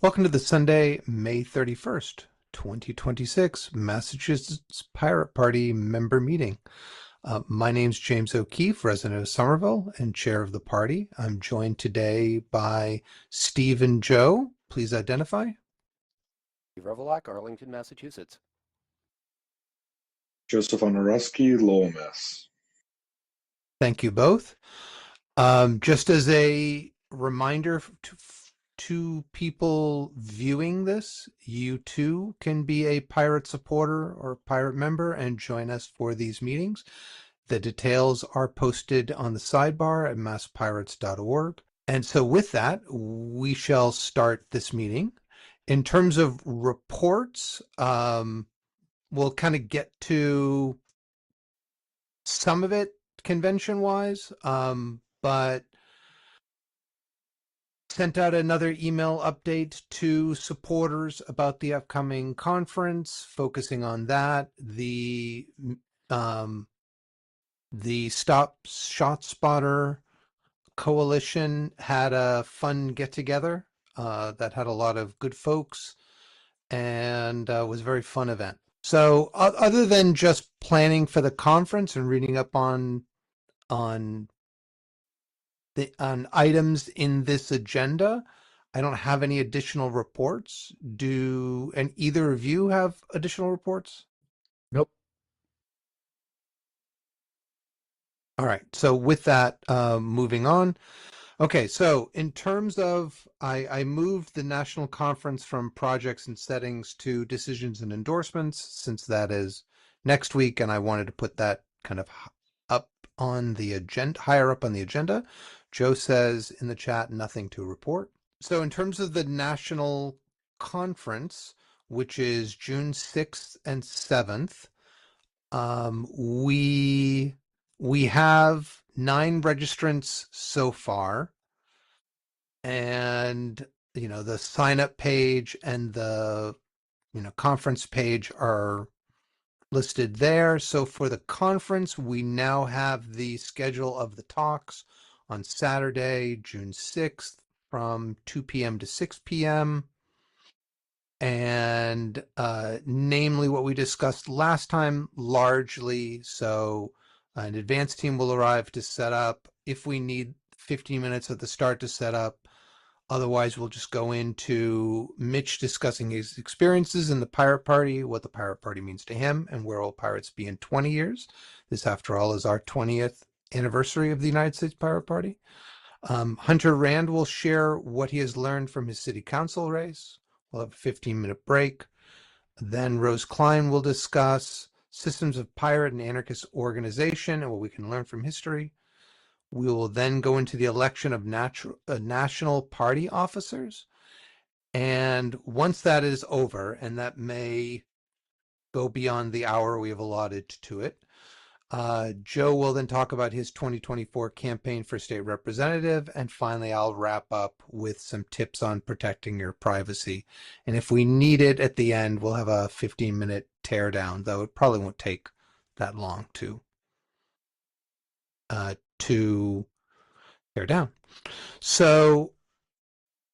Welcome to the Sunday, May 31st, 2026 Massachusetts Pirate Party member meeting. My name's James O'Keefe, resident of Somerville and chair of the party. I'm joined today by Steve and Joe. Please identify. Steve Revelak, Arlington, Massachusetts. Joseph Honorowski, Lowell, Mass. Thank you both. Just as a reminder to people viewing this, you too can be a pirate supporter or pirate member and join us for these meetings. The details are posted on the sidebar at masspirates.org. And so with that, we shall start this meeting. In terms of reports, we'll kind of get to some of it convention-wise, but sent out another email update to supporters about the upcoming conference, focusing on that. The Stop ShotSpotter Coalition had a fun get-together that had a lot of good folks and was a very fun event. So other than just planning for the conference and reading up on items in this agenda, I don't have any additional reports. And either of you have additional reports? Nope. All right. So with that, moving on. Okay. So in terms of, I moved the national conference from projects and settings to decisions and endorsements, since that is next week. And I wanted to put that kind of up on the agenda, higher up on the agenda. Joe says in the chat, nothing to report. So in terms of the national conference, which is June 6th and 7th, we have 9 registrants so far. And, the sign up page and the, conference page are listed there. So for the conference, we now have the schedule of the talks on Saturday, June 6th from 2 p.m. to 6 p.m. And namely what we discussed last time largely. So an advanced team will arrive to set up. If we need 15 minutes at the start to set up, otherwise, we'll just go into Mitch discussing his experiences in the Pirate Party, what the Pirate Party means to him, and where will pirates be in 20 years. This, after all, is our 20th anniversary of the United States Pirate Party. Hunter Rand will share what he has learned from his city council race. We'll have a 15-minute break. Then Rose Klein will discuss systems of pirate and anarchist organization and what we can learn from history. We will then go into the election of national party officers. And once that is over, and that may go beyond the hour we have allotted to it, Joe will then talk about his 2024 campaign for state representative. And finally, I'll wrap up with some tips on protecting your privacy. And if we need it at the end, we'll have a 15-minute teardown, though it probably won't take that long to tear down. So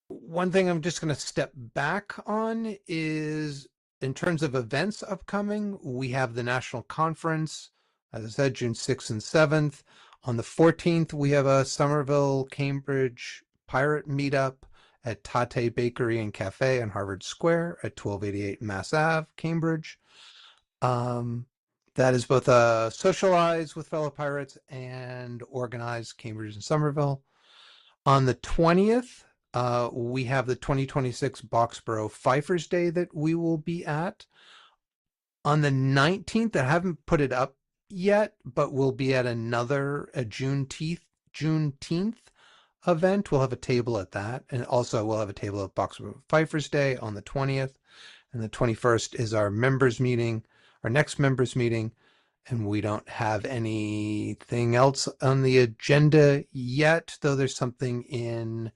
one thing I'm just going to step back on is in terms of events upcoming, we have the national conference, as I said, June 6th and 7th. On the 14th, we have a Somerville, Cambridge pirate meetup at Tate Bakery and Cafe on Harvard Square at 1288 Mass Ave, Cambridge. That is both a socialize with fellow pirates and organize Cambridge and Somerville. On the 20th, we have the 2026 Boxborough Fifers Day that we will be at. On the 19th, I haven't put it up yet, but we'll be at another Juneteenth event. We'll have a table at that. And also we'll have a table at Boxborough Fifers Day on the 20th. And the 21st is our members meeting, our next members meeting. And we don't have anything else on the agenda yet, though there's something in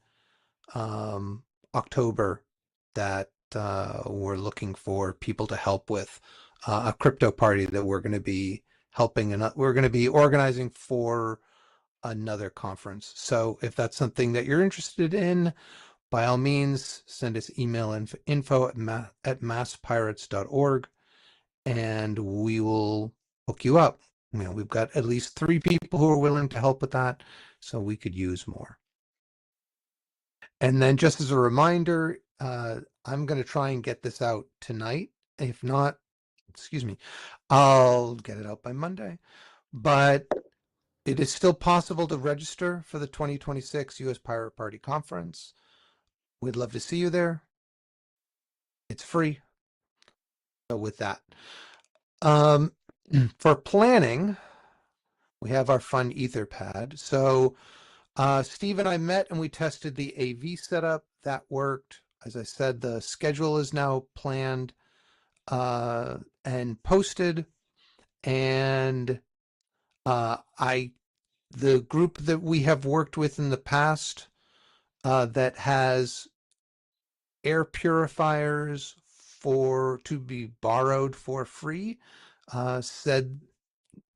October that we're looking for people to help with, a crypto party that we're going to be helping, and we're going to be organizing for another conference. So if that's something that you're interested in, by all means, send us email info at masspirates.org, and we will hook you up. You know, we've got at least 3 people who are willing to help with that, so we could use more. And then just as a reminder, I'm going to try and get this out tonight. If not, excuse me, I'll get it out by Monday. But it is still possible to register for the 2026 U.S. Pirate Party Conference. We'd love to see you there. It's free. So with that, for planning, we have our fun Etherpad. So Steve and I met and we tested the AV setup. That worked. As I said, the schedule is now planned and posted. And the group that we have worked with in the past that has air purifiers to be borrowed for free said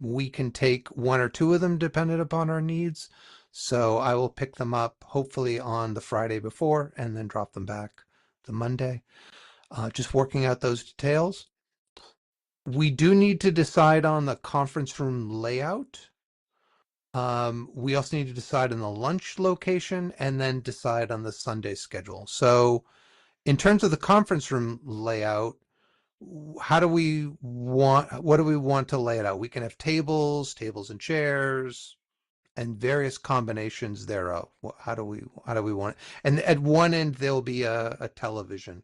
we can take 1 or 2 of them dependent upon our needs. So I will pick them up hopefully on the Friday before and then drop them back the Monday. Just working out those details. We do need to decide on the conference room layout. We also need to decide on the lunch location and then decide on the Sunday schedule. So in terms of the conference room layout, what do we want to lay it out? We can have tables and chairs, and various combinations thereof. How do we want it? And at one end there'll be a television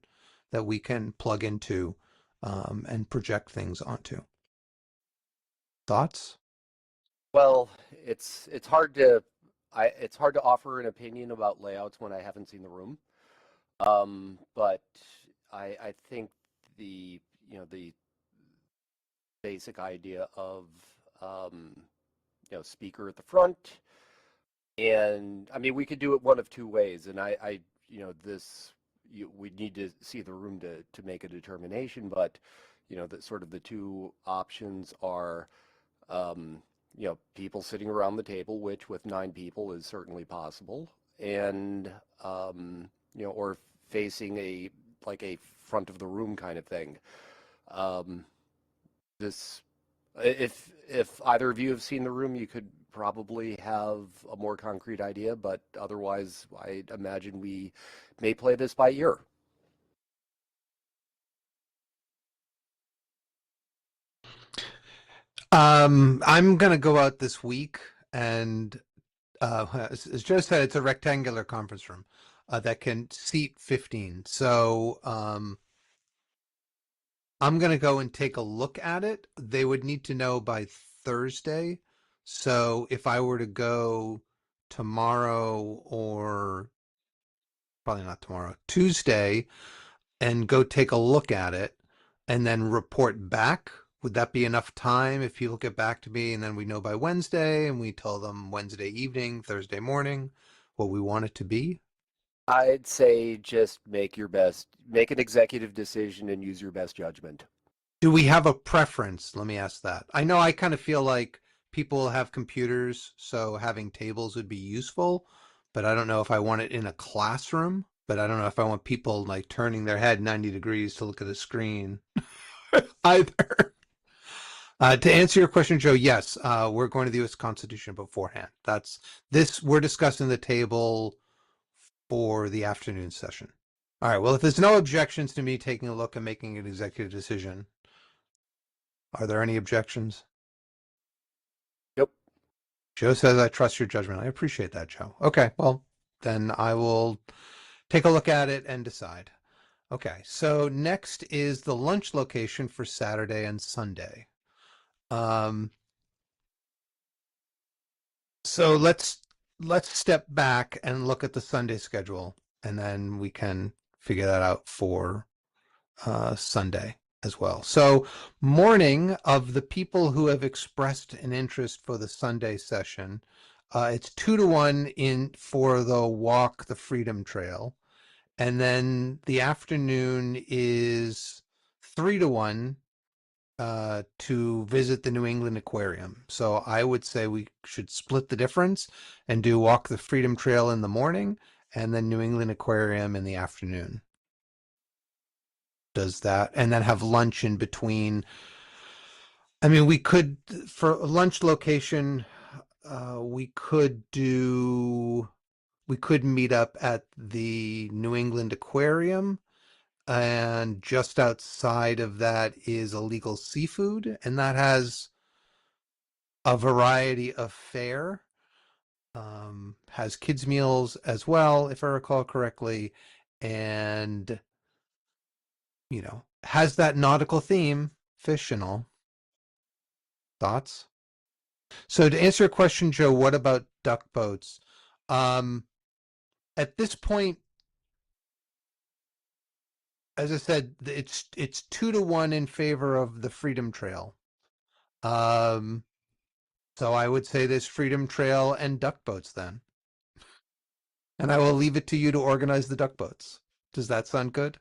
that we can plug into and project things onto. Thoughts? Well, it's hard to offer an opinion about layouts when I haven't seen the room. But I think the basic idea of speaker at the front, and I mean we could do it one of 2 ways, and we need to see the room to make a determination, but that sort of the 2 options are people sitting around the table, which with 9 people is certainly possible, and or facing a front of the room kind of thing. If either of you have seen the room, you could probably have a more concrete idea, but otherwise I imagine we may play this by ear. I'm going to go out this week, and as Joe said, it's a rectangular conference room that can seat 15. So I'm going to go and take a look at it. They would need to know by Thursday. So if I were to go tomorrow, or probably not tomorrow, Tuesday, and go take a look at it and then report back, would that be enough time if people get back to me and then we know by Wednesday and we tell them Wednesday evening, Thursday morning what we want it to be? I'd say just make an executive decision and use your best judgment. Do we have a preference? Let me ask that. I know I kind of feel like people have computers, so having tables would be useful, but I don't know if I want it in a classroom, but I don't know if I want people like turning their head 90 degrees to look at a screen either. To answer your question, Joe, yes, we're going to the U.S. Constitution beforehand. We're discussing the table for the afternoon session. All right, well, if there's no objections to me taking a look and making an executive decision, are there any objections? Nope. Joe says, I trust your judgment. I appreciate that, Joe. Okay, well, then I will take a look at it and decide. Okay, so next is the lunch location for Saturday and Sunday. So let's step back and look at the Sunday schedule, and then we can figure that out for Sunday as well. So morning of the people who have expressed an interest for the Sunday session, it's 2-1 in for the walk the Freedom Trail, and then the afternoon is 3-1 to visit the New England Aquarium. So I would say we should split the difference and do walk the Freedom Trail in the morning and then New England Aquarium in the afternoon. Does that, and then have lunch in between. I mean, we could, for a lunch location, we could meet up at the New England Aquarium, and just outside of that is Illegal Seafood, and that has a variety of fare. Has kids meals as well, if I recall correctly, and has that nautical theme, fish and all. Thoughts? So to answer your question, Joe, what about duck boats? At this point, as I said, it's 2-1 in favor of the Freedom Trail. So I would say there's Freedom Trail and duck boats then. And I will leave it to you to organize the duck boats. Does that sound good?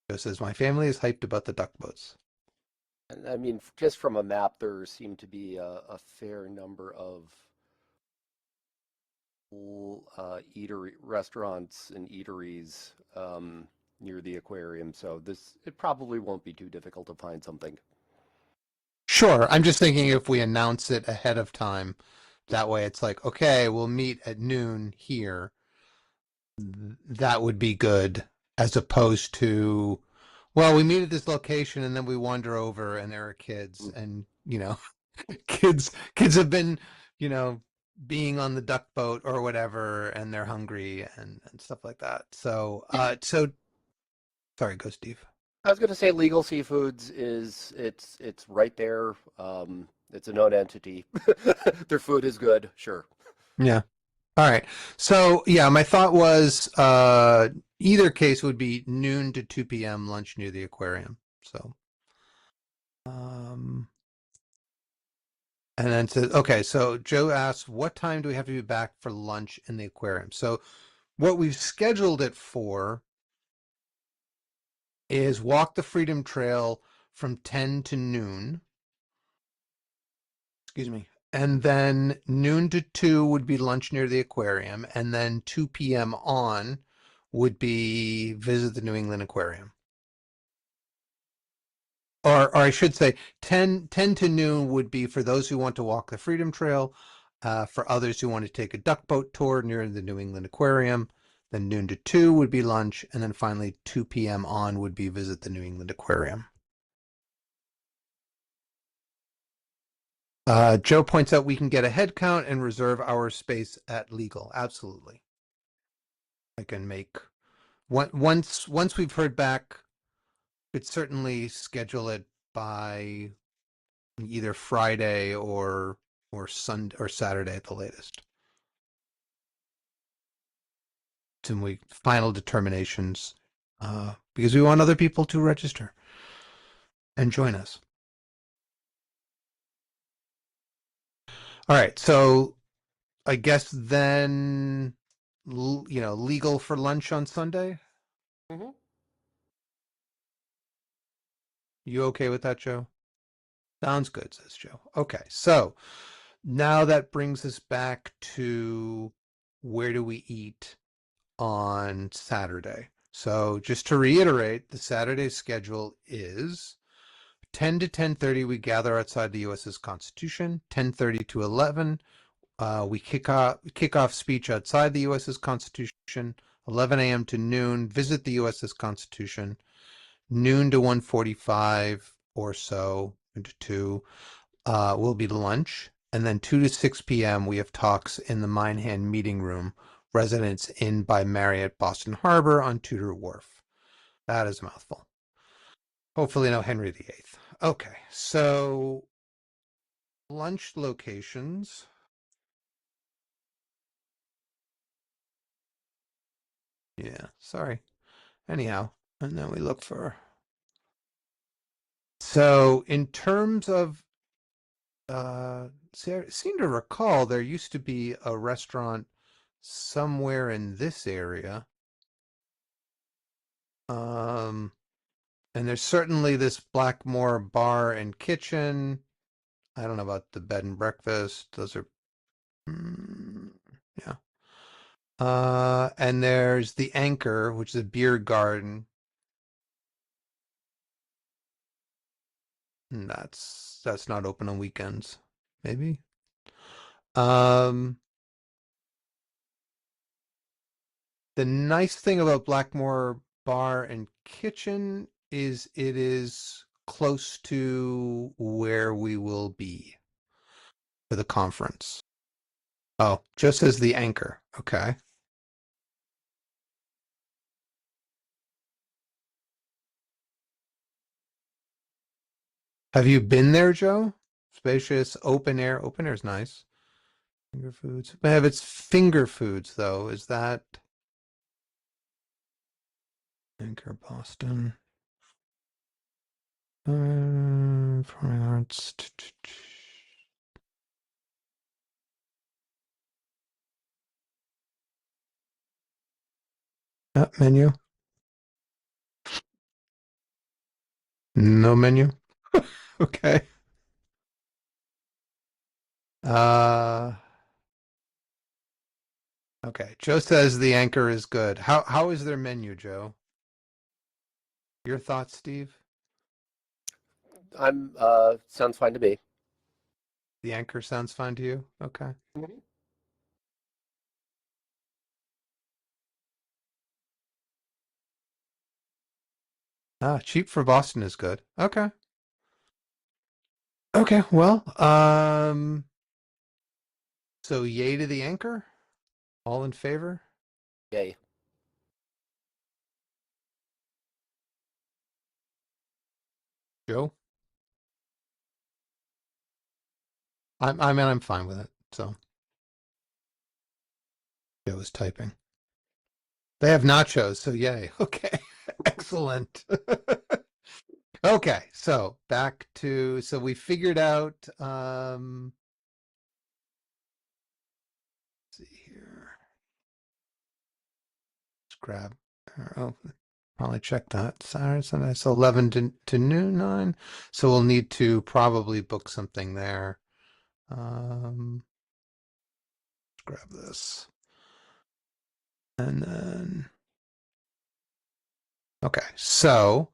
Joe says, my family is hyped about the duck boats. And I mean, just from a map, there seem to be a fair number of eatery restaurants and eateries near the aquarium, so it probably won't be too difficult to find something. Sure. I'm just thinking if we announce it ahead of time, that way it's like, okay, we'll meet at noon here. That would be good, as opposed to, well, we meet at this location and then we wander over and there are kids, and kids have been, being on the duck boat or whatever, and they're hungry and stuff like that. So sorry, go Steve. I was going to say Legal Seafoods it's right there. It's a known entity. Their food is good, sure. Yeah. All right. So yeah, my thought was either case would be noon to 2 p.m. lunch near the aquarium. So and then says, okay, so Joe asks, what time do we have to be back for lunch in the aquarium? So what we've scheduled it for is walk the Freedom Trail from 10 to noon. Excuse me. And then noon to 2 would be lunch near the aquarium. And then 2 p.m. on would be visit the New England Aquarium. Or I should say 10 to noon would be for those who want to walk the Freedom Trail. For others who want to take a duck boat tour near the New England Aquarium. Then noon to 2 would be lunch. And then finally 2 p.m. on would be visit the New England Aquarium. Joe points out we can get a head count and reserve our space at legal. Absolutely. I can make once we've heard back, could certainly schedule it by either Friday or Sunday or Saturday at the latest. Some we final determinations, because we want other people to register and join us. All right, so I guess then, legal for lunch on Sunday. Mm-hmm. You okay with that, Joe? Sounds good, says Joe. Okay, so now that brings us back to where do we eat on Saturday? So just to reiterate, the Saturday schedule is 10 to 10:30 we gather outside the USS Constitution. 10:30 to 11 we kick off speech outside the USS Constitution. 11 a.m. to noon visit the USS Constitution. Noon to 1:45 or so, into 2 will be lunch, and then 2 to 6 p.m. we have talks in the Minehand Meeting Room, Residence Inn by Marriott Boston Harbor on Tudor Wharf. That is a mouthful. Hopefully no Henry VIII. Okay, so lunch locations. Yeah, sorry. Anyhow, and then we look for. So in terms of, see, I seem to recall there used to be a restaurant somewhere in this area. And there's certainly this Blackmore Bar and Kitchen. I don't know about the bed and breakfast. Those are, yeah. And there's the Anchor, which is a beer garden. And that's not open on weekends. Maybe. Um, the nice thing about Blackmore Bar and Kitchen is it is close to where we will be for the conference. Oh, just as the Anchor. Okay. Have you been there, Joe? Spacious, open air. Open air is nice. Finger foods. But have its finger foods though. Is that Anchor Boston? Performing arts. Menu. No menu. Okay. Uh. Okay. Joe says the Anchor is good. How is their menu, Joe? Your thoughts, Steve? I'm sounds fine to me. The Anchor sounds fine to you? Okay. Mhm. Cheap for Boston is good. Okay. Okay, well, so yay to the Anchor? All in favor? Yay. Joe? I'm fine with it. So Joe is typing. They have nachos, so yay. Okay. Excellent. Okay, so back to so we figured out let's see here. Let's grab oh probably check that. Saturday, Sunday. So 11 to noon 9. So we'll need to probably book something there. Let's grab this. And then okay, so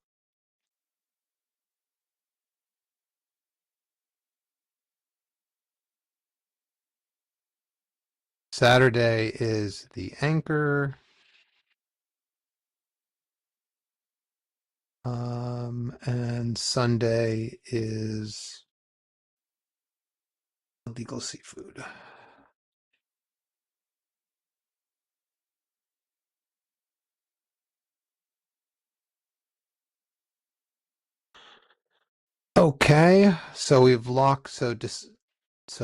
Saturday is the Anchor. And Sunday is Illegal Seafood. Okay, so we've locked so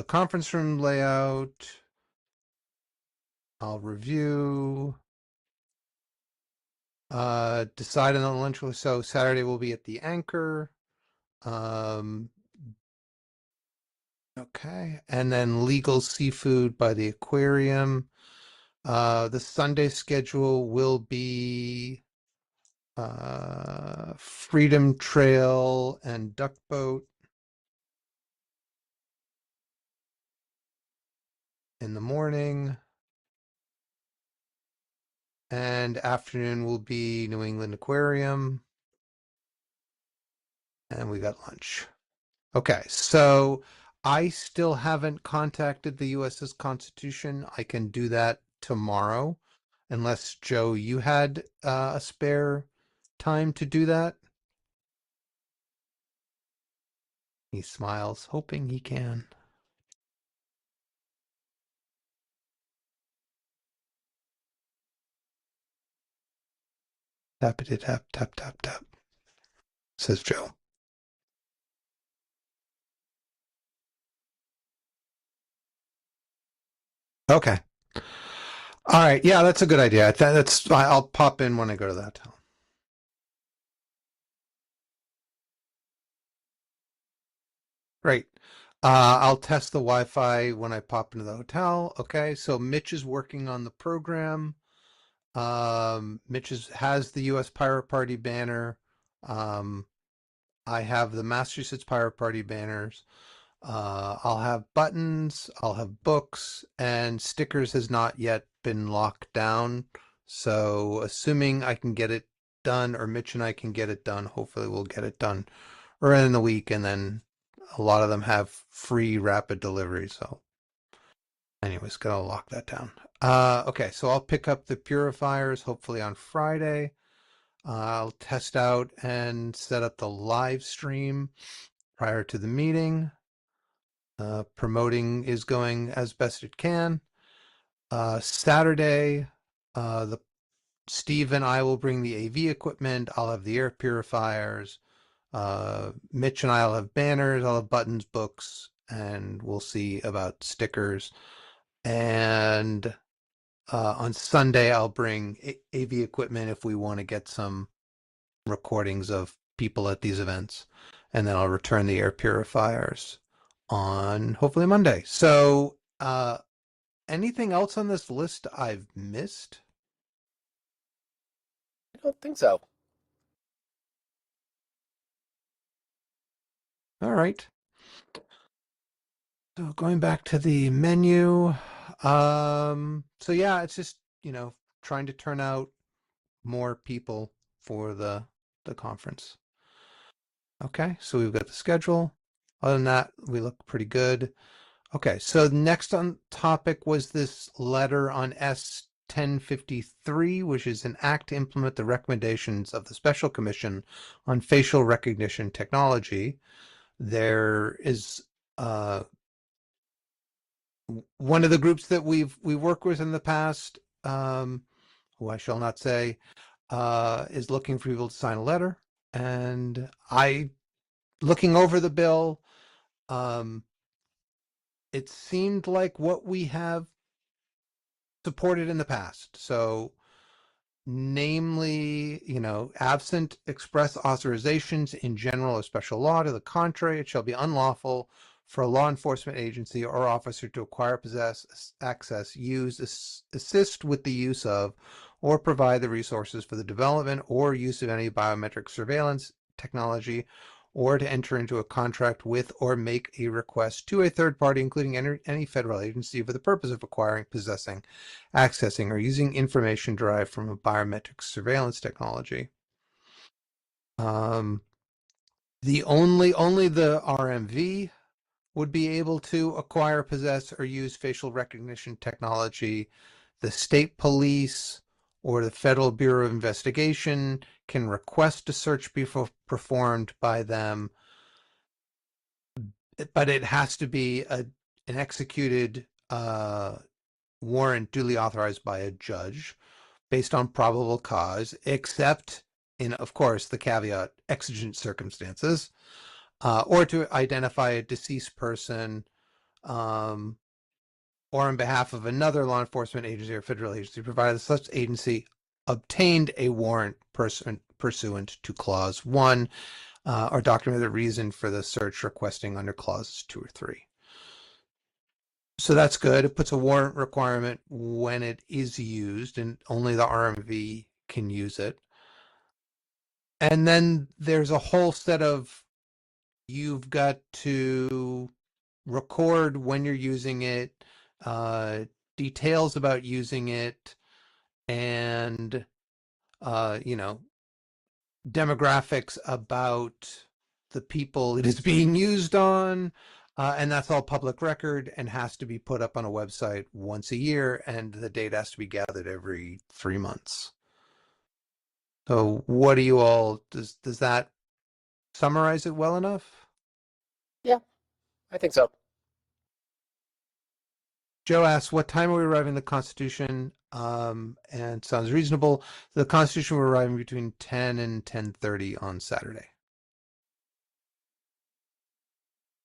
conference room layout. I'll review. Decide on the lunch. So Saturday will be at the Anchor. Okay, and then Legal Seafood by the Aquarium. The Sunday schedule will be Freedom Trail and Duck Boat in the morning. And afternoon will be New England Aquarium. And we got lunch. Okay, so I still haven't contacted the USS Constitution. I can do that tomorrow, unless Joe, you had a spare time to do that. He smiles, hoping he can. Tappity tap, tap, tap, tap, says Joe. Okay. All right. Yeah, that's a good idea. I'll pop in when I go to the hotel. Great. I'll test the Wi-Fi when I pop into the hotel. Okay. So Mitch is working on the program. Mitch has the U.S. Pirate Party banner. I have the Massachusetts Pirate Party banners. I'll have buttons, I'll have books, and stickers has not yet been locked down. So assuming I can get it done, or Mitch and I can get it done, hopefully we'll get it done early in the week, and then a lot of them have free rapid delivery. So anyways, gotta lock that down. Okay, so I'll pick up the purifiers hopefully on Friday. I'll test out and set up the live stream prior to the meeting. Promoting is going as best it can. Saturday, the Steve and I will bring the AV equipment. I'll have the air purifiers. Mitch and I'll have banners. I'll have buttons, books, and we'll see about stickers. And on Sunday, I'll bring AV equipment if we want to get some recordings of people at these events. And then I'll return the air purifiers on hopefully Monday. So, anything else on this list I've missed? I don't think so. All right. So going back to the menu, so yeah, it's just, trying to turn out more people for the conference. Okay, so we've got the schedule. Other than that, we look pretty good. Okay, so next on topic was this letter on S1053, which is an act to implement the recommendations of the Special Commission on Facial Recognition Technology. There is one of the groups that we worked with in the past, who I shall not say, is looking for people to sign a letter. And looking over the bill, it seemed like what we have supported in the past. So, namely, absent express authorizations in general or special law to the contrary, it shall be unlawful for a law enforcement agency or officer to acquire, possess, access, use, assist with the use of, or provide the resources for the development or use of any biometric surveillance technology, or to enter into a contract with or make a request to a third party, including any federal agency, for the purpose of acquiring, possessing, accessing, or using information derived from a biometric surveillance technology. The only the RMV would be able to acquire, possess, or use facial recognition technology. The state police or the Federal Bureau of Investigation can request a search be performed by them, but it has to be an executed warrant duly authorized by a judge based on probable cause, except in, of course, the caveat, exigent circumstances, or to identify a deceased person, or on behalf of another law enforcement agency or federal agency, provided such agency obtained a warrant pursuant to Clause 1, or documented the reason for the search requesting under Clauses 2 or 3. So that's good. It puts a warrant requirement when it is used, and only the RMV can use it. And then there's a whole set of, you've got to record when you're using it, details about using it, and demographics about the people it is being used on, and that's all public record and has to be put up on a website once a year, and the data has to be gathered every 3 months. So what do you all, does that summarize it well enough? Yeah, I think so. Joe asks, what time are we arriving at the Constitution? And sounds reasonable. The Constitution, we're arriving between 10 and 10:30 on Saturday.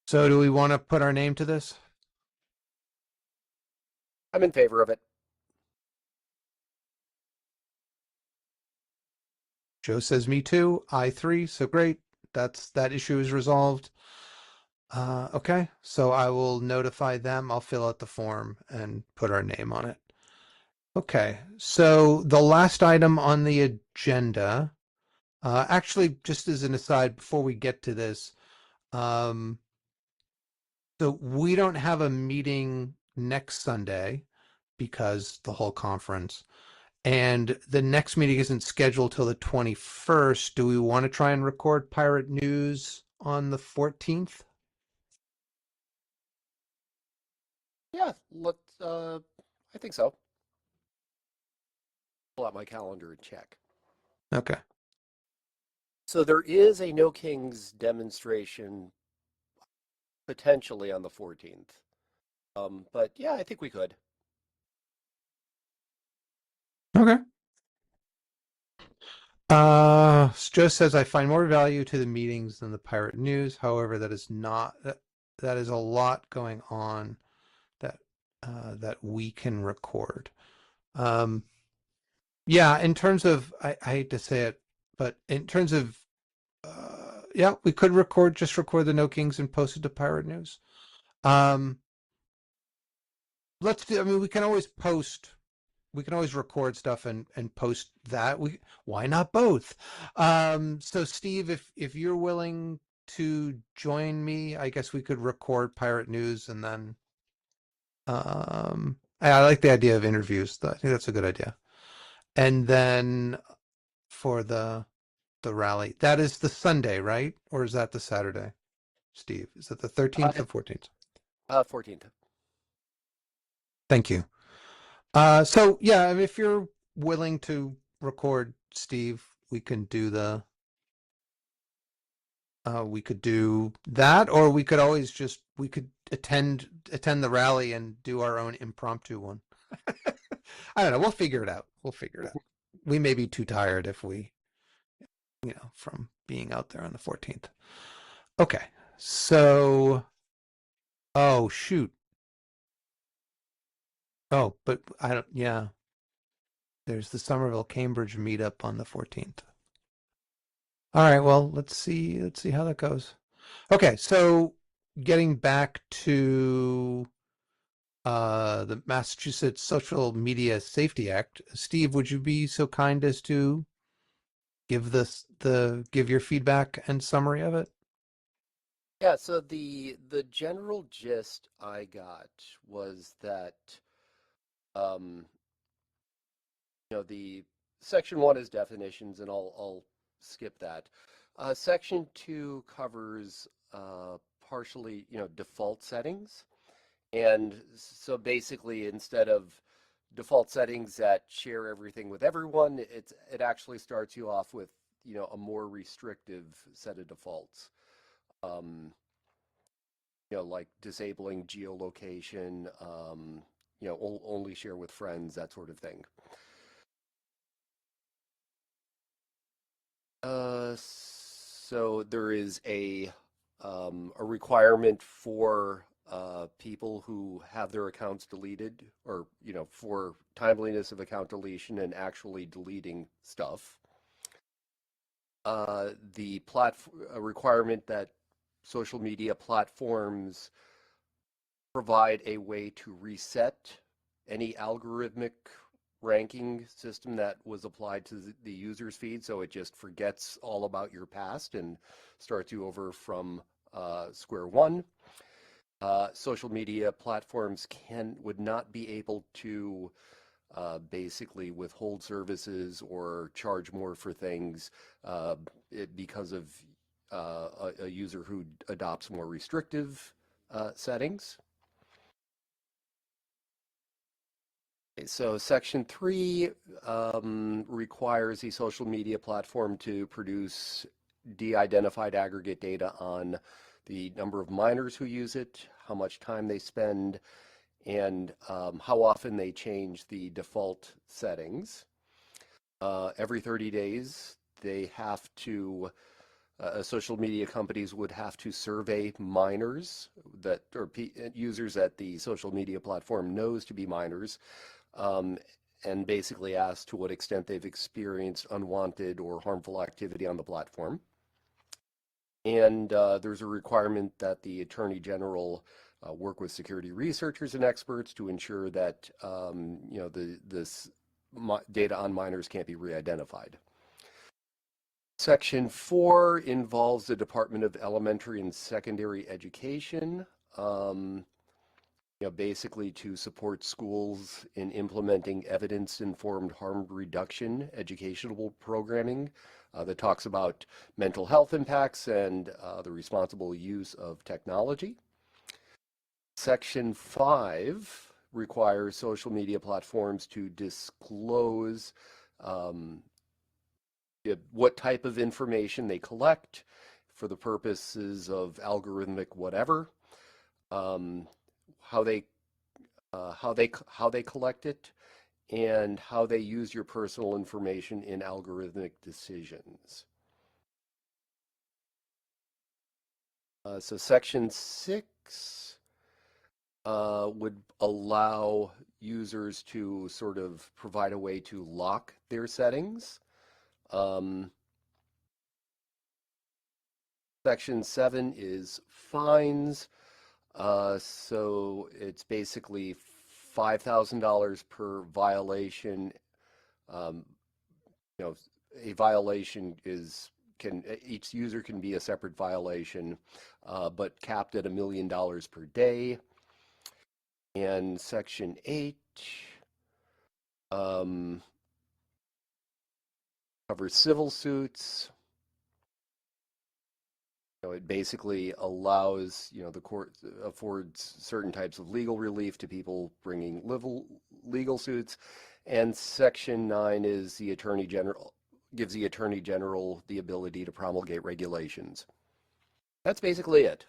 So do we want to put our name to this? I'm in favor of it. Joe says me too. I3, so great. That issue is resolved. Okay, so I will notify them. I'll fill out the form and put our name on it. Okay, so the last item on the agenda, actually, just as an aside, before we get to this, So we don't have a meeting next Sunday because the whole conference. And the next meeting isn't scheduled till the 21st. Do we want to try and record Pirate News on the 14th? Yeah, I think so. Pull out my calendar and check. Okay. So there is a No Kings demonstration potentially on the 14th. But yeah, I think we could. Okay. Joe says I find more value to the meetings than the Pirate News. However, that is not that is a lot going on that that we can record. Yeah, in terms of I hate to say it, but in terms of yeah, we could just record the No Kings and post it to Pirate News. Um, let's do. I mean, we can always record stuff and post that. Why not both? So Steve, if you're willing to join me, I guess we could record Pirate News and then I like the idea of interviews. I think that's a good idea. And then for the rally, that is the Sunday, right? Or is that the Saturday? Steve, is it the 13th or 14th? 14th. Thank you. So yeah, I mean, if you're willing to record, Steve, we can do we could do that, or we could always we could attend the rally and do our own impromptu one. I don't know. We'll figure it out. We may be too tired if we, from being out there on the 14th. Okay. So, oh shoot. Oh, but I don't, yeah. There's the Somerville Cambridge meetup on the 14th. All right, well, let's see how that goes. Okay, so getting back to the Massachusetts Social Media Safety Act, Steve, would you be so kind as to give give your feedback and summary of it? Yeah, so the general gist I got was that um, the section 1 is definitions, and I'll skip that. Section 2 covers partially, default settings. And so basically, instead of default settings that share everything with everyone, it actually starts you off with, a more restrictive set of defaults. Like disabling geolocation, only share with friends, that sort of thing. So there is a requirement for people who have their accounts deleted, or for timeliness of account deletion and actually deleting stuff. The requirement that social media platforms provide a way to reset any algorithmic ranking system that was applied to the user's feed, so it just forgets all about your past and starts you over from square one. Social media platforms would not be able to basically withhold services or charge more for things because of a user who adopts more restrictive settings. So Section 3 requires the social media platform to produce de-identified aggregate data on the number of minors who use it, how much time they spend, and how often they change the default settings. Every 30 days, they have to social media companies would have to survey minors or users that the social media platform knows to be minors, and basically ask to what extent they've experienced unwanted or harmful activity on the platform. And there's a requirement that the Attorney General work with security researchers and experts to ensure that this data on minors can't be re-identified. Section 4 involves the Department of Elementary and Secondary Education. basically to support schools in implementing evidence-informed harm reduction educational programming that talks about mental health impacts and the responsible use of technology. Section 5 requires social media platforms to disclose what type of information they collect for the purposes of algorithmic whatever, how they collect it, and how they use your personal information in algorithmic decisions. So Section 6 would allow users to sort of provide a way to lock their settings. Section 7 is fines. So it's basically $5,000 per violation. A violation each user can be a separate violation, but capped at $1 million per day. And Section 8 covers civil suits. It basically allows, the court affords certain types of legal relief to people bringing legal suits. And Section 9 is the Attorney General, gives the Attorney General the ability to promulgate regulations. That's basically it.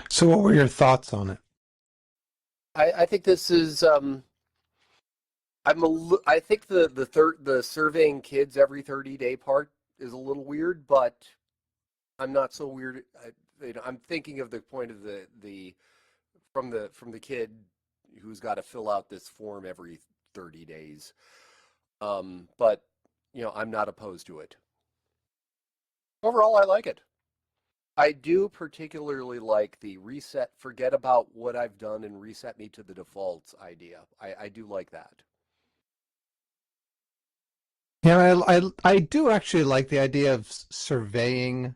So what were your thoughts on it? I think this is I think the surveying kids every 30-day part is a little weird, but I'm not so weird. I'm thinking of the point of from the kid who's got to fill out this form every 30 days. But I'm not opposed to it. Overall, I like it. I do particularly like the reset, forget about what I've done and reset me to the defaults idea. I do like that. Yeah, I do actually like the idea of surveying.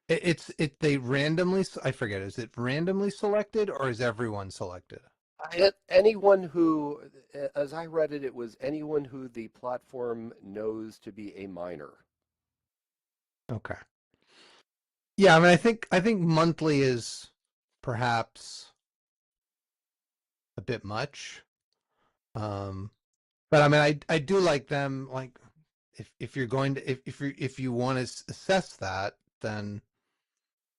They randomly, I forget, is it randomly selected or is everyone selected? Anyone who, as I read it, it was anyone who the platform knows to be a minor. Okay. Yeah, I mean, I think monthly is perhaps a bit much. But I mean, I do like them. Like, if you're going to if you want to assess that, then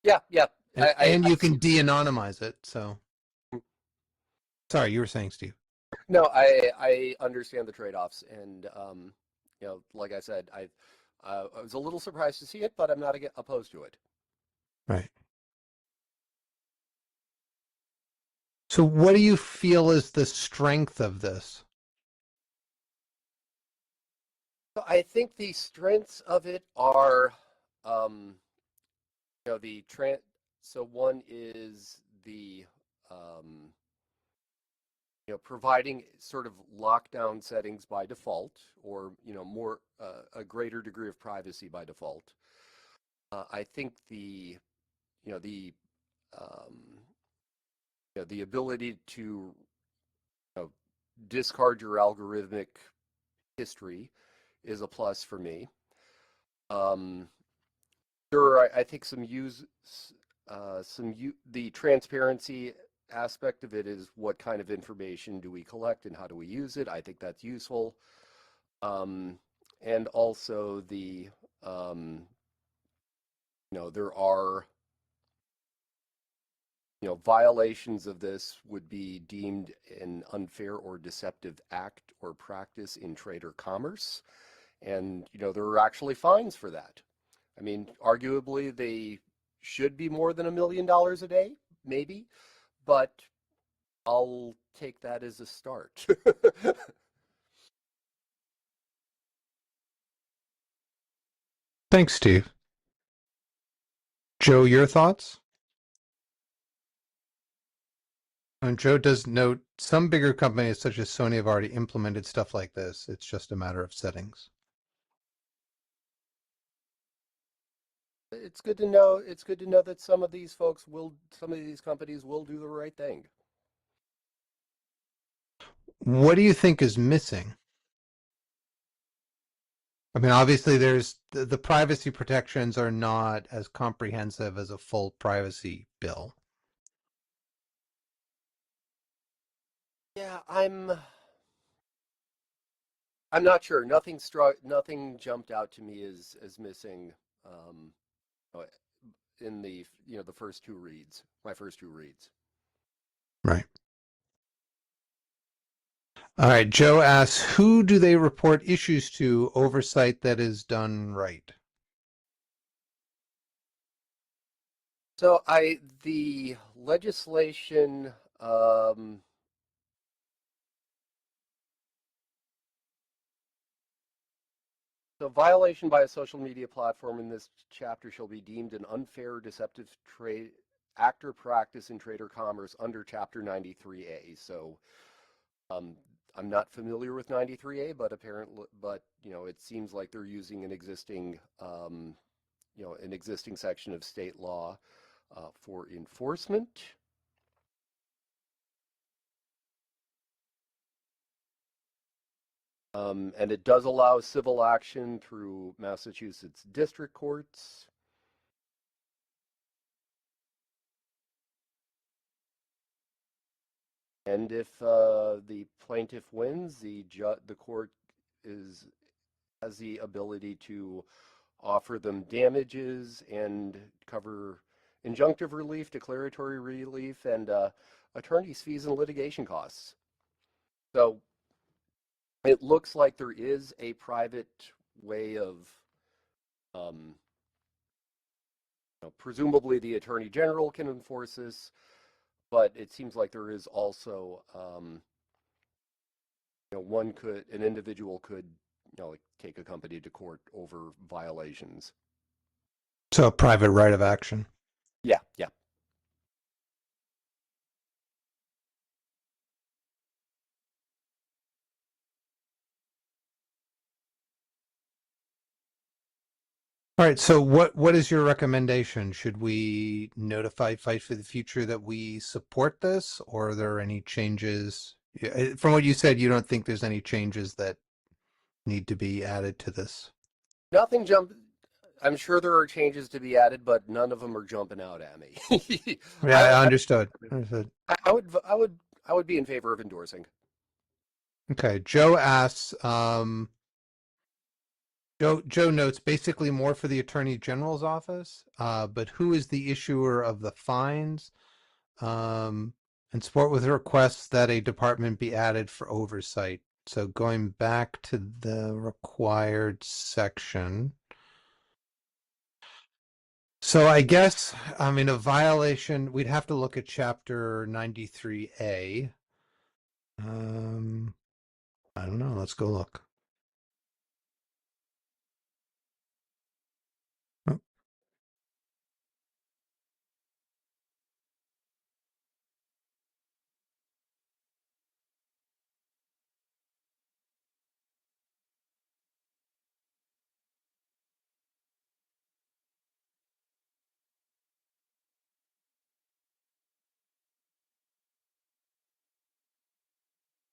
Yeah. and you can de-anonymize it. So, sorry, you were saying, Steve. No, I understand the trade-offs, and like I said, I was a little surprised to see it, but I'm not opposed to it. Right. So, what do you feel is the strength of this? So I think the strengths of it are, so one is the, providing sort of lockdown settings by default, or more a greater degree of privacy by default. I think the ability to discard your algorithmic history is a plus for me. There are, I think, the transparency aspect of it is what kind of information do we collect and how do we use it. I think that's useful. And also there are, violations of this would be deemed an unfair or deceptive act or practice in trade or commerce. And, there are actually fines for that. I mean, arguably they should be more than $1 million a day, maybe, but I'll take that as a start. Thanks, Steve. Joe, your thoughts? And Joe does note some bigger companies such as Sony have already implemented stuff like this. It's just a matter of settings. it's good to know. It's good to know that some of these companies will do the right thing. What do you think is missing? I mean, obviously, the privacy protections are not as comprehensive as a full privacy bill. Yeah, I'm not sure. Nothing jumped out to me as missing uh, in the the first two reads. My first two reads. Right. All right. Joe asks, who do they report issues to oversight that is done right? So the legislation so violation by a social media platform in this chapter shall be deemed an unfair, deceptive trade act or practice in trade or commerce under Chapter 93A. So um, I'm not familiar with 93A, but it seems like they're using an existing an existing section of state law for enforcement. And it does allow civil action through Massachusetts district courts. And if the plaintiff wins, the court has the ability to offer them damages and cover injunctive relief, declaratory relief, and attorney's fees and litigation costs. So it looks like there is a private way of, presumably the attorney general can enforce this, but it seems like there is also, an individual could, like take a company to court over violations. So a private right of action. Yeah, yeah. All right. So what is your recommendation? Should we notify Fight for the Future that we support this, or are there any changes? From what you said, you don't think there's any changes that need to be added to this. Nothing jump. I'm sure there are changes to be added, but none of them are jumping out at me. Yeah, I understood. Understood. I would be in favor of endorsing. Okay. Joe asks, Joe notes basically more for the Attorney General's office, but who is the issuer of the fines? And support with requests that a department be added for oversight. So going back to the required section. So I guess, I mean, a violation, we'd have to look at chapter 93A. I don't know. Let's go look. Oh.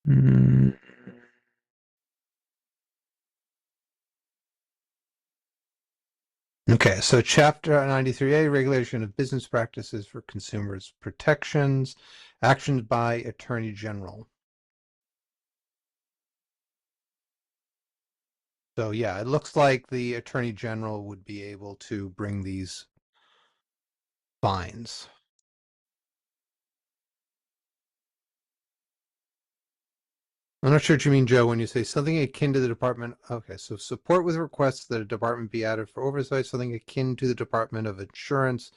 Mm. Okay, so Chapter 93A, Regulation of Business Practices for Consumers Protections, actions by Attorney General. So yeah, it looks like the Attorney General would be able to bring these fines. I'm not sure what you mean, Joe, when you say something akin to the department. Okay, so support with requests that a department be added for oversight, something akin to the Department of Insurance.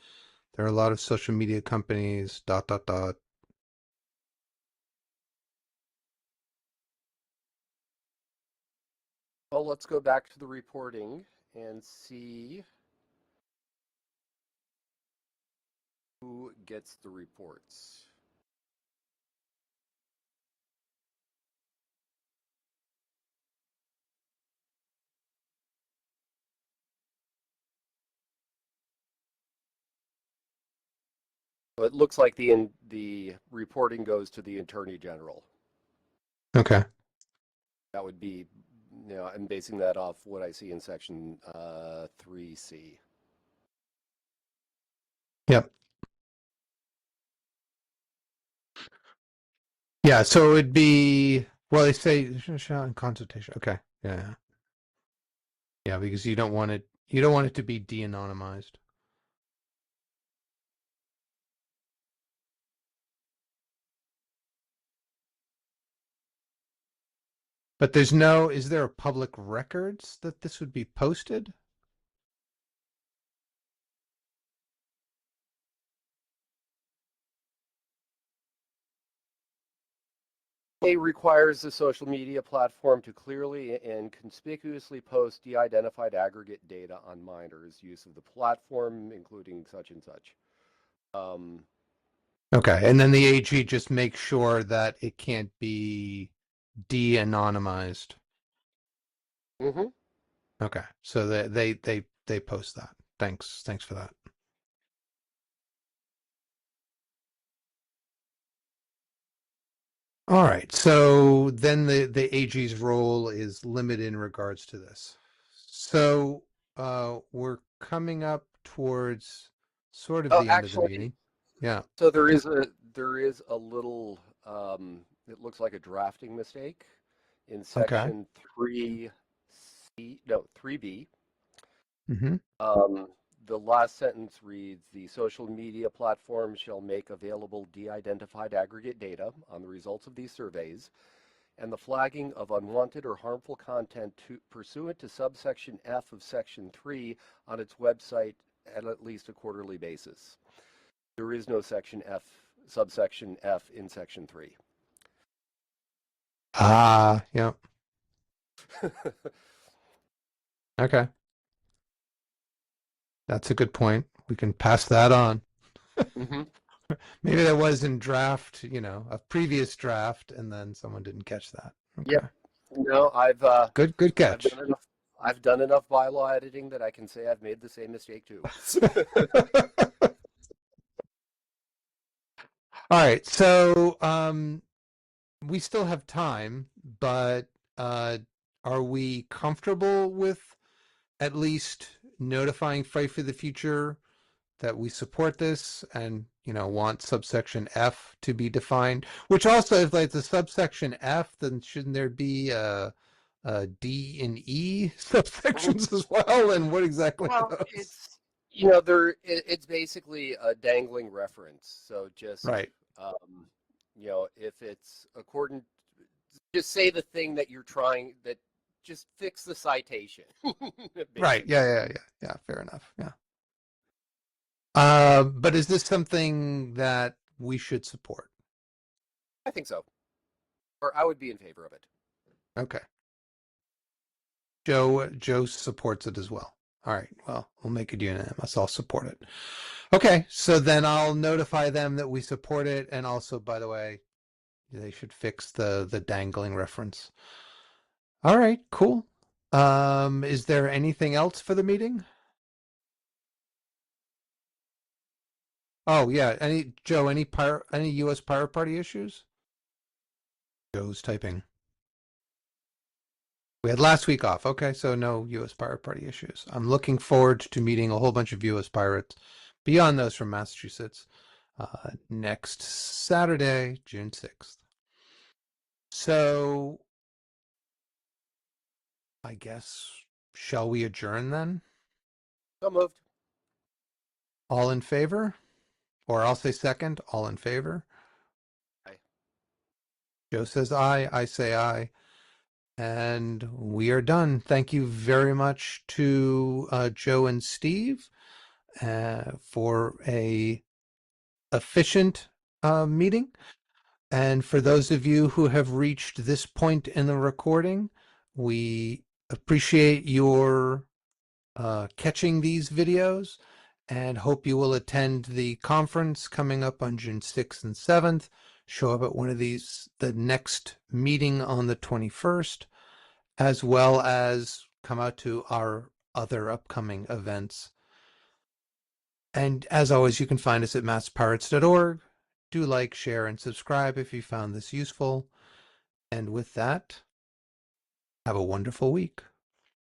There are a lot of social media companies, ... Well, let's go back to the reporting and see who gets the reports. So it looks like the reporting goes to the Attorney General. Okay. That would be, I'm basing that off what I see in section 3C. Yep. Yeah. So it'd be, well, they say in consultation. Okay. Yeah. Yeah. Yeah, because you don't want it to be de-anonymized. But is there a public records that this would be posted? It requires the social media platform to clearly and conspicuously post de-identified aggregate data on minors' use of the platform, including such and such. Okay, and then the AG just makes sure that it can't be de-anonymized. Mm-hmm. Okay, so they post that. Thanks for that. All right, so then the AG's role is limited in regards to this. So we're coming up towards sort of Oh, the end of the actually, meeting. Yeah. so there is a little it looks like a drafting mistake in Okay. section 3B. Mm-hmm. Um, the last sentence reads, the social media platform shall make available de-identified aggregate data on the results of these surveys and the flagging of unwanted or harmful content pursuant to subsection F of section 3 on its website at least a quarterly basis. There is no subsection F in section 3. Ah, yeah. Okay. That's a good point. We can pass that on. Mm-hmm. Maybe that was in draft, a previous draft, and then someone didn't catch that. Okay. Yep. No, Good I've catch. done enough. I've done enough bylaw editing that I can say I've made the same mistake too. All right. So we still have time, but are we comfortable with at least notifying Fight for the Future that we support this and want subsection F to be defined? Which also, if like the subsection F, then shouldn't there be D and E subsections as well? And what exactly are Well, those? it's basically a dangling reference. So just Right. if it's according, just say the thing that you're trying that. Just fix the citation. Right. Basically. Yeah. Fair enough. Yeah. But is this something that we should support? I think so, or I would be in favor of it. Okay. Joe supports it as well. All right. Well, we'll make it unanimous. I'll support it. Okay. So then I'll notify them that we support it. And also, by the way, they should fix the dangling reference. All right. Cool. Is there anything else for the meeting? Oh yeah. Any US Pirate Party issues? Joe's typing. We had last week off. Okay, so no US Pirate Party issues. I'm looking forward to meeting a whole bunch of US pirates beyond those from Massachusetts next Saturday, June 6th. So I guess, shall we adjourn then? So moved. All in favor? Or I'll say second. All in favor? Aye. Joe says aye. I say aye. And we are done. Thank you very much to Joe and Steve for a efficient meeting. And for those of you who have reached this point in the recording, we appreciate your catching these videos and hope you will attend the conference coming up on June 6th and 7th. Show up at one of these, the next meeting on the 21st, as well as come out to our other upcoming events. And as always, you can find us at masspirates.org. Do like, share, and subscribe if you found this useful. And with that, have a wonderful week.